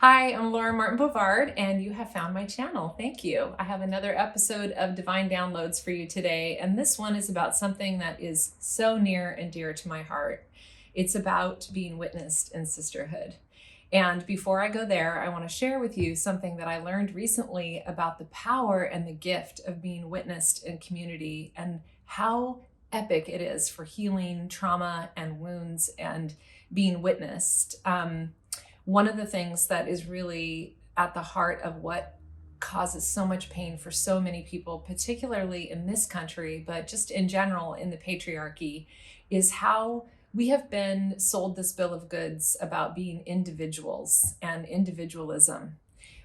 Hi, I'm Laura Martin Bovard, and you have found my channel. Thank you. I have another episode of Divine Downloads for you today, and this one is about something that is so near and dear to my heart. It's about being witnessed in sisterhood. And before I go there, I want to share with you something that I learned recently about the power and the gift of being witnessed in community and how epic it is for healing trauma and wounds and being witnessed. One of the things that is really at the heart of what causes so much pain for so many people, particularly in this country, but just in general in the patriarchy, is how we have been sold this bill of goods about being individuals and individualism.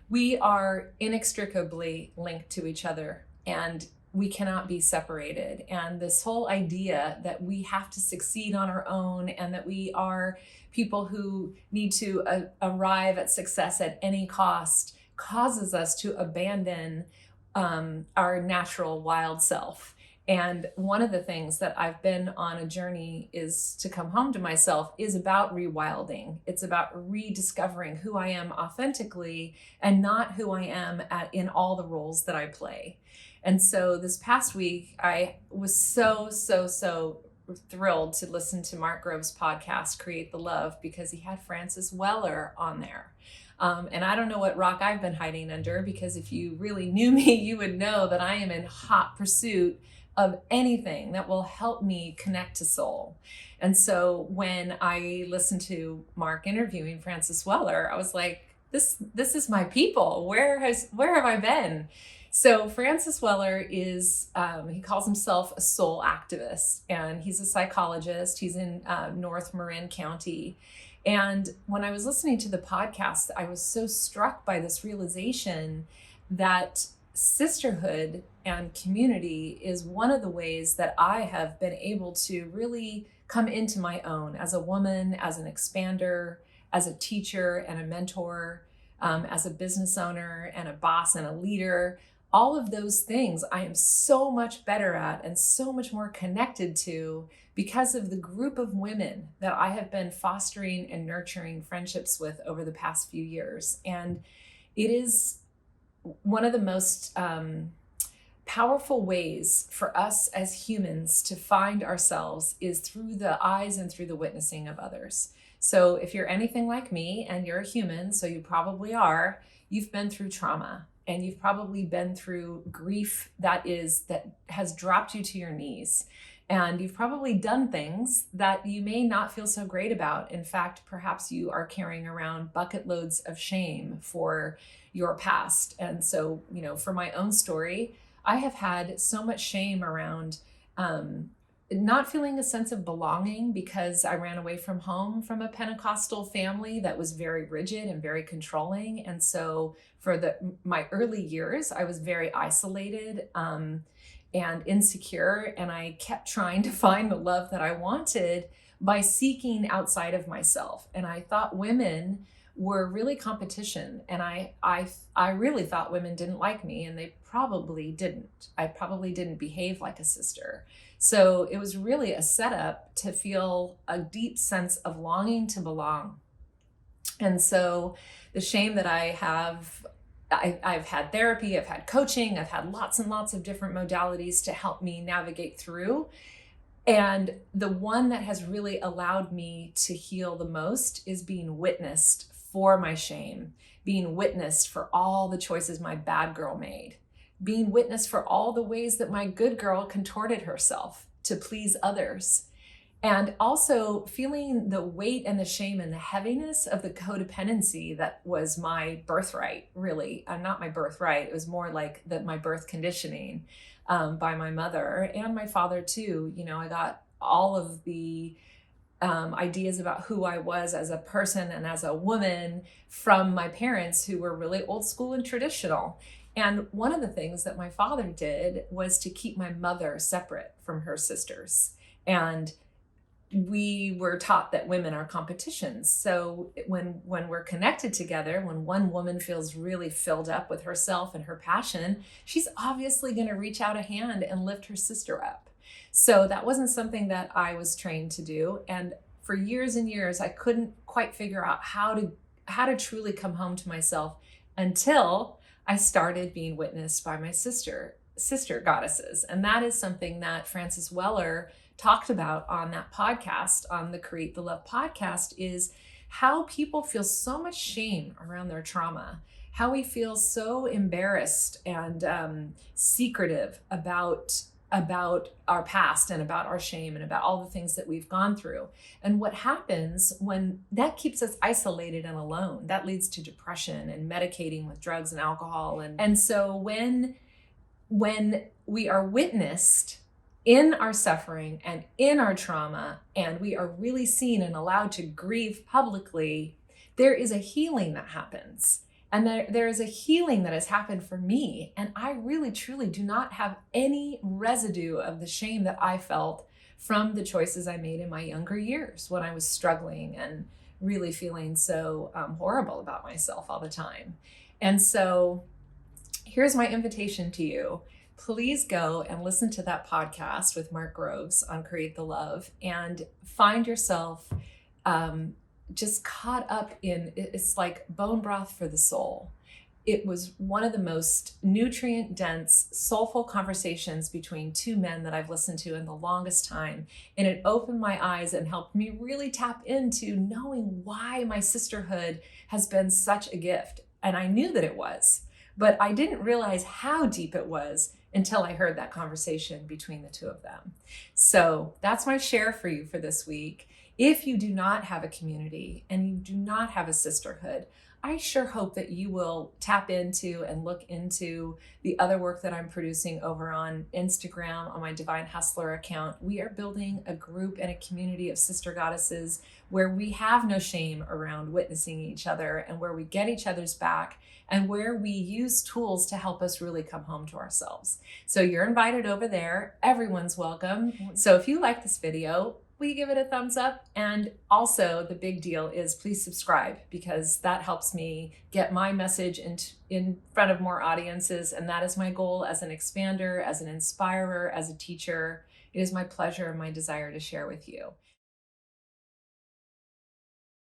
We are inextricably linked to each other, and we cannot be separated. And this whole idea that we have to succeed on our own and that we are people who need to arrive at success at any cost causes us to abandon our natural wild self. And one of the things that I've been on a journey is to come home to myself is about rewilding. It's about rediscovering who I am authentically and not who I am in all the roles that I play. And so this past week, I was so thrilled to listen to Mark Grove's podcast, Create the Love, because he had Frances Weller on there. And I don't know what rock I've been hiding under, because if you really knew me, you would know that I am in hot pursuit of anything that will help me connect to soul. And so when I listened to Mark interviewing Frances Weller, I was like, this is my people. Where have I been? So Frances Weller is, he calls himself a soul activist, and he's a psychologist. He's in North Marin County. And when I was listening to the podcast, I was so struck by this realization that sisterhood and community is one of the ways that I have been able to really come into my own as a woman, as an expander, as a teacher and a mentor, as a business owner and a boss and a leader. All of those things I am so much better at and so much more connected to because of the group of women that I have been fostering and nurturing friendships with over the past few years. And it is one of the most powerful ways for us as humans to find ourselves is through the eyes and through the witnessing of others. So if you're anything like me, and you're a human, so you probably are, you've been through trauma. And you've probably been through grief that has dropped you to your knees. And you've probably done things that you may not feel so great about. In fact, perhaps you are carrying around bucket loads of shame for your past. And so, for my own story, I have had so much shame around not feeling a sense of belonging because I ran away from home from a Pentecostal family that was very rigid and very controlling. And so for my early years, I was very isolated and insecure. And I kept trying to find the love that I wanted by seeking outside of myself. And I thought women were really competition. And I really thought women didn't like me, and they probably didn't. I probably didn't behave like a sister. So it was really a setup to feel a deep sense of longing to belong. And so the shame that I have, I've had therapy, I've had coaching, I've had lots and lots of different modalities to help me navigate through. And the one that has really allowed me to heal the most is being witnessed for my shame, being witnessed for all the choices my bad girl made, being witnessed for all the ways that my good girl contorted herself to please others. And also feeling the weight and the shame and the heaviness of the codependency that was my birthright, really. Not my birthright, it was more like my birth conditioning by my mother and my father too. I got all of the ideas about who I was as a person and as a woman from my parents, who were really old school and traditional. And one of the things that my father did was to keep my mother separate from her sisters. And we were taught that women are competitions. So when we're connected together, when one woman feels really filled up with herself and her passion, she's obviously going to reach out a hand and lift her sister up. So that wasn't something that I was trained to do. And for years and years, I couldn't quite figure out how how to truly come home to myself until I started being witnessed by my sister goddesses. And that is something that Frances Weller talked about on that podcast, on the Create the Love podcast, is how people feel so much shame around their trauma, how we feel so embarrassed and secretive about our past and about our shame and about all the things that we've gone through. And what happens when that keeps us isolated and alone, that leads to depression and medicating with drugs and alcohol. And so when we are witnessed in our suffering and in our trauma, and we are really seen and allowed to grieve publicly, there is a healing that happens. And there is a healing that has happened for me. And I really, truly do not have any residue of the shame that I felt from the choices I made in my younger years when I was struggling and really feeling so horrible about myself all the time. And so here's my invitation to you. Please go and listen to that podcast with Mark Groves on Create the Love and find yourself just caught up in, it's like bone broth for the soul. It was one of the most nutrient dense, soulful conversations between two men that I've listened to in the longest time. And it opened my eyes and helped me really tap into knowing why my sisterhood has been such a gift. And I knew that it was, but I didn't realize how deep it was until I heard that conversation between the two of them. So that's my share for you for this week. If you do not have a community and you do not have a sisterhood, I sure hope that you will tap into and look into the other work that I'm producing over on Instagram on my Divine Hustler account. We are building a group and a community of sister goddesses where we have no shame around witnessing each other and where we get each other's back and where we use tools to help us really come home to ourselves. So you're invited over there. Everyone's welcome. So if you like this video, will you give it a thumbs up? And also the big deal is please subscribe, because that helps me get my message in front of more audiences. And that is my goal as an expander, as an inspirer, as a teacher. It is my pleasure and my desire to share with you.